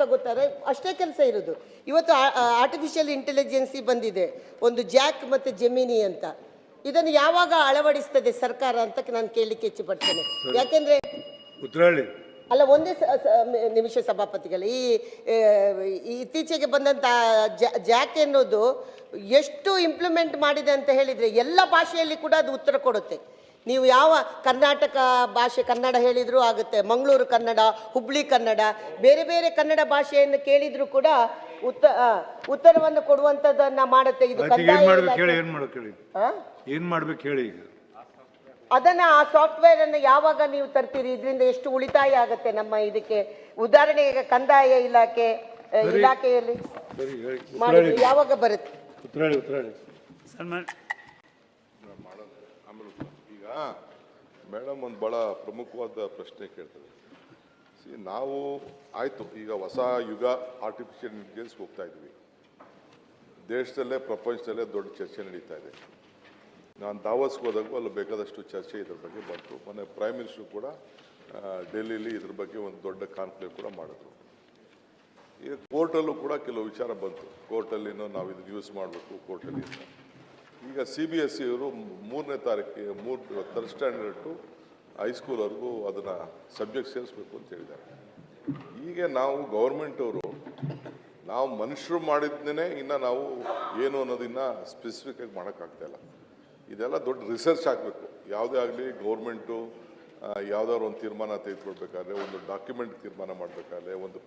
ತಗೋತಾರೆ ಅಷ್ಟೇ ಕೆಲಸ ಇರೋದು. ಇವತ್ತು ಆರ್ಟಿಫಿಷಿಯಲ್ ಇಂಟೆಲಿಜೆನ್ಸಿ ಬಂದಿದೆ, ಒಂದು ಜಾಕ್ ಮತ್ತು ಜೆಮಿನಿ ಅಂತ. ಇದನ್ನು ಯಾವಾಗ ಅಳವಡಿಸ್ತದೆ ಸರ್ಕಾರ ಅಂತ ನಾನು ಕೇಳಲಿಕ್ಕೆ ಇಚ್ಛೆ ಪಡ್ತೇನೆ. ಯಾಕೆಂದ್ರೆ ಅಲ್ಲ, ಒಂದೇ ನಿಮಿಷ ಸಭಾಪತಿಗಳು, ಈ ಇತ್ತೀಚೆಗೆ ಬಂದಂಥ ಜಾಕ್ ಎನ್ನುವುದು ಎಷ್ಟು ಇಂಪ್ಲಿಮೆಂಟ್ ಮಾಡಿದೆ ಅಂತ ಹೇಳಿದರೆ ಎಲ್ಲ ಭಾಷೆಯಲ್ಲಿ ಕೂಡ ಅದು ಉತ್ತರ ಕೊಡುತ್ತೆ. ನೀವು ಯಾವ ಕರ್ನಾಟಕ ಭಾಷೆ ಕನ್ನಡ ಹೇಳಿದರೂ ಆಗುತ್ತೆ, ಮಂಗಳೂರು ಕನ್ನಡ, ಹುಬ್ಳಿ ಕನ್ನಡ, ಬೇರೆ ಬೇರೆ ಕನ್ನಡ ಭಾಷೆಯನ್ನು ಕೇಳಿದರೂ ಕೂಡ ಉತ್ತರವನ್ನು ಕೊಡುವಂಥದ್ದನ್ನು ಮಾಡುತ್ತೆ. ಇದು ಏನು ಮಾಡ್ಬೇಕು ಹೇಳಿ. ಈಗ ಅದನ್ನು ಆ ಸಾಫ್ಟ್ವೇರ್ ಅನ್ನು ಯಾವಾಗ ನೀವು ತರ್ತೀರಿ? ಇದರಿಂದ ಎಷ್ಟು ಉಳಿತಾಯ ಆಗುತ್ತೆ ನಮ್ಮ ಇದಕ್ಕೆ? ಉದಾಹರಣೆ ಈಗ ಕಂದಾಯ ಇಲಾಖೆಯಲ್ಲಿ ಮಾಡಿದ್ರೆ ಯಾವಾಗ ಬರುತ್ತೆ? ಈಗ ಮೇಡಮ್ ಒಂದು ಭಾಳ ಪ್ರಮುಖವಾದ ಪ್ರಶ್ನೆ ಕೇಳ್ತಾರೆ. ನಾವು ಆಯಿತು, ಈಗ ಹೊಸ ಯುಗ ಆರ್ಟಿಫಿಷಿಯಲ್ ಇಂಟೆಲಿಜೆನ್ಸ್ ಹೋಗ್ತಾ ಇದ್ವಿ. ದೇಶದಲ್ಲೇ ಪ್ರಪಂಚದಲ್ಲೇ ದೊಡ್ಡ ಚರ್ಚೆ ನಡೀತಾ ಇದೆ. ನಾನು ದಾವೋಸ್ಗೆ ಹೋದಾಗೂ ಅಲ್ಲಿ ಬೇಕಾದಷ್ಟು ಚರ್ಚೆ ಇದ್ರ ಬಗ್ಗೆ ಬಂತು. ಮೊನ್ನೆ ಪ್ರೈಮ್ ಮಿನಿಸ್ಟರ್ ಕೂಡ ಡೆಲ್ಲಿಲಿ ಇದ್ರ ಬಗ್ಗೆ ಒಂದು ದೊಡ್ಡ ಕಾನ್ಕ್ಲೇವ್ ಕೂಡ ಮಾಡಿದ್ರು. ಈಗ ಕೋರ್ಟಲ್ಲೂ ಕೂಡ ಕೆಲವು ವಿಚಾರ ಬಂತು. ಕೋರ್ಟಲ್ಲಿನೂ ನಾವು ಇದನ್ನು ಯೂಸ್ ಮಾಡಬೇಕು ಕೋರ್ಟಲ್ಲಿ ಅಂತ. ಈಗ CBSE ಅವರು 3ನೇ ತಾರೀಕಿಗೆ 3 ಸ್ಟ್ಯಾಂಡರ್ಡ್ ಟು ಹೈಸ್ಕೂಲ್ವರೆಗೂ ಅದನ್ನು ಸಬ್ಜೆಕ್ಟ್ ಸೇರಿಸ್ಬೇಕು ಅಂತ ಹೇಳಿದ್ದಾರೆ. ಈಗ ನಾವು ಗೌರ್ಮೆಂಟವರು ನಾವು ಮನುಷ್ಯರು ಮಾಡಿದ್ನೇ ಇನ್ನು ನಾವು ಏನು ಅನ್ನೋದನ್ನು ಸ್ಪೆಸಿಫಿಕ್ಕಾಗಿ ಮಾಡೋಕ್ಕಾಗ್ತಾಯಿಲ್ಲ. ಇದೆಲ್ಲ ದೊಡ್ಡ ರಿಸರ್ಚ್ ಆಗಬೇಕು. ಯಾವುದೇ ಆಗಲಿ ಗೌರ್ಮೆಂಟು ಯಾವುದಾದ್ರು ಒಂದು ತೀರ್ಮಾನ ತೆಗೆದುಕೊಳ್ಬೇಕಾದ್ರೆ, ಒಂದು ಡಾಕ್ಯುಮೆಂಟ್ ತೀರ್ಮಾನ ಮಾಡಬೇಕಾದ್ರೆ, ಒಂದು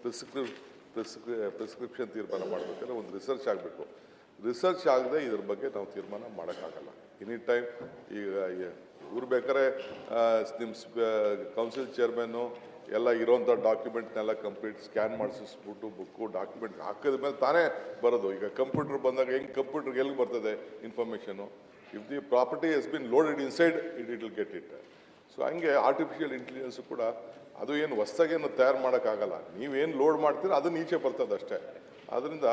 ಪ್ರಿಸ್ಕ್ರಿಪ್ಷನ್ ತೀರ್ಮಾನ ಮಾಡಬೇಕಾದ್ರೆ ಒಂದು ರಿಸರ್ಚ್ ಆಗಬೇಕು. ರಿಸರ್ಚ್ ಆಗದೆ ಇದ್ರ ಬಗ್ಗೆ ನಾವು ತೀರ್ಮಾನ ಮಾಡೋಕ್ಕಾಗಲ್ಲ. ಎನಿ ಟೈಮ್ ಈಗ ಇವ್ರು ಬೇಕಾದ್ರೆ ನಿಮ್ಮ ಕೌನ್ಸಿಲ್ ಚೇರ್ಮನ್ನು ಎಲ್ಲ ಇರೋಂಥ ಡಾಕ್ಯುಮೆಂಟ್ನೆಲ್ಲ ಕಂಪ್ಲೀಟ್ ಸ್ಕ್ಯಾನ್ ಮಾಡಿಸಿಸ್ಬಿಟ್ಟು ಬುಕ್ಕು ಡಾಕ್ಯುಮೆಂಟ್ ಹಾಕಿದ ಮೇಲೆ ತಾನೇ ಬರೋದು. ಈಗ ಕಂಪ್ಯೂಟರ್ ಬಂದಾಗ ಹೆಂಗೆ ಕಂಪ್ಯೂಟರ್ಗೆ ಎಲ್ಲಿ ಬರ್ತದೆ information? If the property has been loaded inside it will get it. So ಹಂಗೆ ಆರ್ಟಿಫಿಷಿಯಲ್ ಇಂಟೆಲಿಜೆನ್ಸು ಕೂಡ ಅದು ಏನು ಹೊಸದಾಗೇನು ತಯಾರು ಮಾಡೋಕ್ಕಾಗಲ್ಲ. ನೀವೇನು ಲೋಡ್ ಮಾಡ್ತೀರೋ ಅದನ್ನು ಈಚೆ ಬರ್ತದೆ ಅಷ್ಟೇ. ಆದ್ದರಿಂದ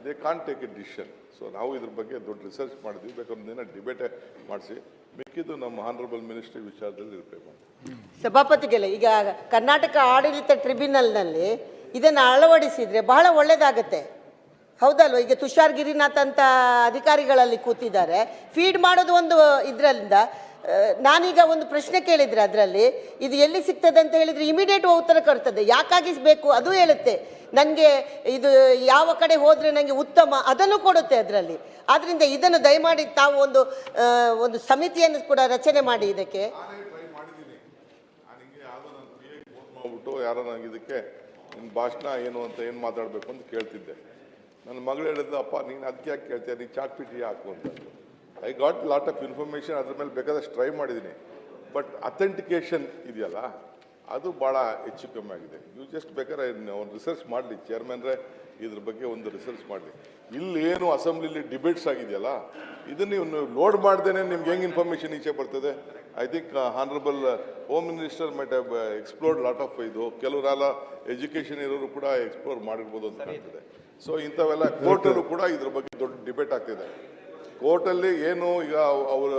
they can't take A decision. So ನಾವು ಇದ್ರ ಬಗ್ಗೆ ದೊಡ್ಡ ರಿಸರ್ಚ್ ಮಾಡಿದ್ವಿ. ಬೇಕಾದ್ರೆ ದಿನ ಡಿಬೇಟೇ ಮಾಡಿಸಿ ಮಿಕ್ಕಿದ್ದು ನಮ್ಮ ಆನರಬಲ್ ಮಿನಿಸ್ಟ್ರಿ ವಿಚಾರದಲ್ಲಿ ರಿಪ್ಲೈ ಮಾಡ್ತೀವಿ. ಸಭಾಪತಿಗಳೇ, ಈಗ ಕರ್ನಾಟಕ ಆಡಳಿತ ಟ್ರಿಬ್ಯುನಲ್ನಲ್ಲಿ ಇದನ್ನು ಅಳವಡಿಸಿದರೆ ಬಹಳ ಒಳ್ಳೆಯದಾಗತ್ತೆ, ಹೌದಲ್ವ? ಈಗ ತುಷಾರ್ ಗಿರಿನಾಥ್ ಅಂತ ಅಧಿಕಾರಿಗಳಲ್ಲಿ ಕೂತಿದ್ದಾರೆ, ಫೀಡ್ ಮಾಡೋದು ಒಂದು ಇದರಿಂದ. ನಾನೀಗ ಒಂದು ಪ್ರಶ್ನೆ ಕೇಳಿದರೆ ಅದರಲ್ಲಿ ಇದು ಎಲ್ಲಿ ಸಿಗ್ತದೆ ಅಂತ ಹೇಳಿದರೆ ಇಮಿಡಿಯೇಟ್ ಉತ್ತರ ಕೊಡ್ತದೆ. ಯಾಕಾಗಿ ಬೇಕು ಅದು ಹೇಳುತ್ತೆ. ನನಗೆ ಇದು ಯಾವ ಕಡೆ ಹೋದರೆ ನನಗೆ ಉತ್ತಮ ಅದನ್ನು ಕೊಡುತ್ತೆ ಅದರಲ್ಲಿ. ಆದ್ದರಿಂದ ಇದನ್ನು ದಯಮಾಡಿ ತಾವು ಒಂದು ಸಮಿತಿಯನ್ನು ಕೂಡ ರಚನೆ ಮಾಡಿ ಇದಕ್ಕೆ. ಯಾರೋ ನನಗೆ ಇದಕ್ಕೆ ನಿನ್ನ ಭಾಷಣ ಏನು ಅಂತ ಏನು ಮಾತಾಡಬೇಕು ಅಂತ ಕೇಳ್ತಿದ್ದೆ. ನನ್ನ ಮಗಳು ಹೇಳಿದ್ದು, ಅಪ್ಪ ನೀನು ಅದಕ್ಕೆ ಯಾಕೆ ಕೇಳ್ತೀಯ, ನೀನು ಚಾಟ್ ಪಿಟಿ ಹಾಕು ಅಂತ. I got lot of information, ಅದ್ರ ಮೇಲೆ ಬೇಕಾದಷ್ಟು ಟ್ರೈ ಮಾಡಿದ್ದೀನಿ. ಬಟ್ ಅಥೆಂಟಿಕೇಶನ್ ಇದೆಯಲ್ಲ ಅದು ಭಾಳ ಹೆಚ್ಚು ಕಮ್ಮಿ ಆಗಿದೆ. ನೀವು ಜಸ್ಟ್ ಬೇಕಾದ್ರೆ ಒಂದು ರಿಸರ್ಚ್ ಮಾಡಲಿ, ಚೇರ್ಮನ್ರೇ ಇದ್ರ ಬಗ್ಗೆ ಒಂದು ರಿಸರ್ಚ್ ಮಾಡಲಿ. ಇಲ್ಲಿ ಏನು ಅಸೆಂಬ್ಲಿಲಿ ಡಿಬೇಟ್ಸ್ ಆಗಿದೆಯಲ್ಲ ಇದನ್ನು ನೀವು ಲೋಡ್ ಮಾಡ್ದೇನೆ ನಿಮ್ಗೆ ಹೆಂಗೆ ಇನ್ಫಾರ್ಮೇಷನ್ ಈಚೆ ಬರ್ತದೆ? I think honourable home minister might have explored lot of ಇದು. ಕೆಲವರೆಲ್ಲ ಎಜುಕೇಷನ್ ಇರೋರು ಕೂಡ ಎಕ್ಸ್ಪ್ಲೋರ್ ಮಾಡಿರ್ಬೋದು ಅಂತ ಕಾಣ್ತದೆ. ಸೊ ಇಂಥವೆಲ್ಲ ಕೋರ್ಟಲ್ಲೂ ಕೂಡ ಇದ್ರ ಬಗ್ಗೆ ದೊಡ್ಡ ಡಿಬೇಟ್ ಆಗ್ತಿದೆ. ಕೋರ್ಟಲ್ಲಿ ಏನು ಈಗ ಅವರ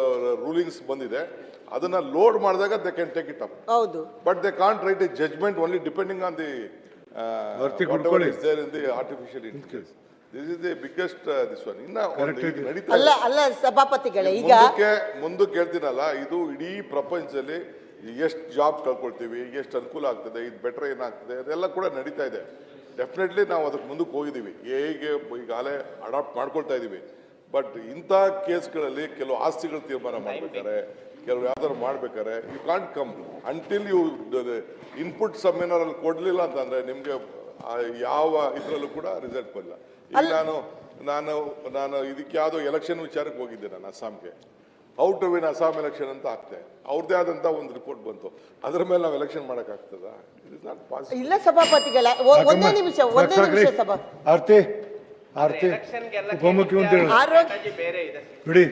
ರೂಲಿಂಗ್ಸ್ ಬಂದಿದೆ ಅದನ್ನ ಲೋಡ್ ಮಾಡಿದಾಗ they can take it up. ಹೌದು. But they can't write a judgment only depending on the artificial intelligence. This is the biggest this one. ಅಲ್ಲ ಸಭಾಪತಿಗಳೇ, ಈಗ ಮುಂದಕ್ಕೆ ಹೇಳ್ತೀನಲ್ಲ, ಇದು ಇಡೀ ಪ್ರಪಂಚದಲ್ಲಿ ಎಷ್ಟು ಜಾಬ್ ಕಳ್ಕೊಳ್ತೀವಿ, ಎಷ್ಟು ಅನುಕೂಲ ಆಗ್ತದೆ, ಇದು ಬೆಟರ್ ಏನಾಗ್ತದೆ ಅದೆಲ್ಲ ಕೂಡ ನಡೀತಾ ಇದೆ. ಡೆಫಿನೆಟ್ಲಿ ನಾವು ಅದಕ್ಕೆ ಮುಂದಕ್ಕೆ ಹೋಗಿದ್ದೀವಿ, ಹೇಗೆ ಈಗಾಗಲೇ ಅಡಾಪ್ಟ್ ಮಾಡ್ಕೊಳ್ತಾ ಇದ್ದೀವಿ. ಬಟ್ ಇಂಥ ಕೇಸ್ಗಳಲ್ಲಿ ಕೆಲವು ಆಸ್ತಿಗಳು ತೀರ್ಮಾನ ಮಾಡ್ಬೇಕಾರೆ, ಕೆಲವು ಯಾವ್ದಾದ್ರು ಮಾಡ್ಬೇಕಾರೆ you can't come until you input ಸಮ್ಮೇನಲ್ಲಿ ಕೊಡಲಿಲ್ಲ ಅಂತಂದರೆ ನಿಮಗೆ ಯಾವ ಇದರಲ್ಲೂ ಕೂಡ ರಿಸಲ್ಟ್ ಬರಲ್ಲ. ಈಗ ನಾನು ಇದಕ್ಕೆ ಯಾವುದೋ ಎಲೆಕ್ಷನ್ ವಿಚಾರಕ್ಕೆ ಹೋಗಿದ್ದೆ, ನಾನು ಅಸ್ಸಾಂಗೆ. How to win Assam election ಅಂತ ಆಗ್ತದೆ, ಅವ್ರದ್ದೇ ಆದಂಥ ಒಂದು ರಿಪೋರ್ಟ್ ಬಂತು. ಅದರ ಮೇಲೆ ನಾವು ಎಲೆಕ್ಷನ್ ಮಾಡೋಕ್ಕಾಗ್ತದ? It is not possible. ಇಲ್ಲ ಸಭಾಪತಿಗಳ ಒಂದೇ ನಿಮಿಷ ಸಭಾ ಆರ್ತಿ ಉಪಮುಖ್ಯಮಂತ್ರಿ ಬಿಡಿ.